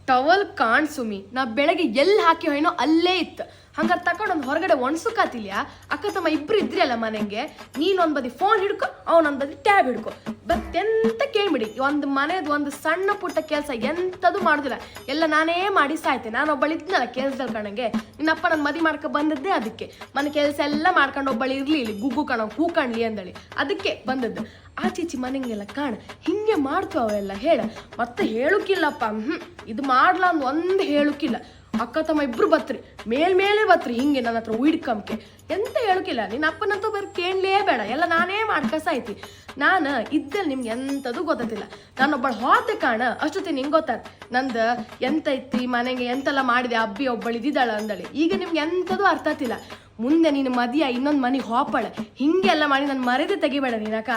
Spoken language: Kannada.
ಟವಲ್ ಕಾಣ್ಸುಮಿ ನಾ ಬೆಳಗ್ಗೆ ಎಲ್ಲಿ ಹಾಕಿ ಹೋಯ್ನೋ ಅಲ್ಲೇ ಇತ್ತು. ಹಂಗಾರೆ ತಕೊಂಡು ಒಂದು ಹೊರಗಡೆ ಒಣಸುಕಾತಿಲ್ಯ. ಅಕ್ಕ ತಮ್ಮ ಇಬ್ರು ಇದ್ರಿಯಲ್ಲ ಮನೆಗೆ, ನೀನೊಂದು ಬದಿ ಫೋನ್ ಹಿಡ್ಕೊ, ಅವನೊಂದು ಬದಿ ಟ್ಯಾಬ್ ಹಿಡ್ಕೊ. ಎಂತ ಕೇಳ್ಬಿಡಿ, ಒಂದು ಮನೆದು ಒಂದು ಸಣ್ಣ ಪುಟ್ಟ ಕೆಲಸ ಎಂಥದ್ದು ಮಾಡೋದಿಲ್ಲ, ಎಲ್ಲ ನಾನೇ ಮಾಡಿ ಸಾಯ್ತೆ. ನಾನೊಬ್ಬಳಿದ್ನಲ್ಲ ಕೆಲ್ಸದಲ್ಲಿ ಕಣಂಗೆ. ನಿನ್ನಪ್ಪ ನನ್ನ ಮದಿ ಮಾಡ್ಕೊ ಬಂದದ್ದೇ ಅದಕ್ಕೆ. ಮನೆ ಕೆಲಸ ಎಲ್ಲ ಮಾಡ್ಕೊಂಡು ಒಬ್ಬಳು ಇರ್ಲಿ ಇಲ್ಲಿ ಗುಗ್ಗು ಕಣ ಕೂಕಣ್ಲಿ ಅಂದಳಿ, ಅದಕ್ಕೆ ಬಂದದ್ದು. ಆಚೀಚಿ ಮನೆಗೆಲ್ಲ ಕಾಣ ಹಿಂಗೆ ಮಾಡ್ತು ಅವೆಲ್ಲ ಹೇಳ. ಮತ್ತೆ ಹೇಳುಕಿಲ್ಲಪ್ಪ, ಇದು ಮಾಡ್ಲ ಒಂದು ಹೇಳುಕಿಲ್ಲ. ಅಕ್ಕ ತಮ್ಮ ಇಬ್ರು ಬತ್ರಿ, ಮೇಲ್ಮೇಲೆ ಬತ್ರಿ ಹಿಂಗೆ ನನ್ನ ಹತ್ರ ಉಯ್ಡ್ಕಂಕೆ. ಎಂತ ಹೇಳುಕಿಲ್ಲ. ನಿನ್ನ ಅಪ್ಪನಂತೂ ಬರೀ ಕೇಳಲೇ ಬೇಡ, ಎಲ್ಲ ನಾನೇ ಮಾಡ್ಕಸಾಯ್ತಿ. ನಾನು ಇದ್ದಲ್ಲಿ ನಿಮ್ಗೆ ಎಂಥದ್ದು ಗೊತ್ತಿಲ್ಲ. ನಾನೊಬ್ಬಳು ಹೋತೆ ಕಾಣ, ಅಷ್ಟೊತ್ತಿ ನಿಂಗೆ ಗೊತ್ತಾಯ್ತು ನಂದು ಎಂತ ಇತ್ತು ಈ ಮನೆಗೆ, ಎಂತೆಲ್ಲ ಮಾಡಿದೆ, ಅಬ್ಬಿ ಒಬ್ಬಳು ಇದ್ದಿದ್ದಾಳ ಅಂದಳಿ. ಈಗ ನಿಮ್ಗೆ ಎಂಥದ್ದು ಅರ್ಥ ಆಗ್ತಿಲ್ಲ. ಮುಂದೆ ನೀನು ಮದಿಯ ಇನ್ನೊಂದು ಮನೆಗೆ ಹೋಪಳ ಹಿಂಗೆಲ್ಲ ಮಾಡಿ ನನ್ನ ಮರೆದೇ ತೆಗಿಬೇಡ ನೀನಕ್ಕ.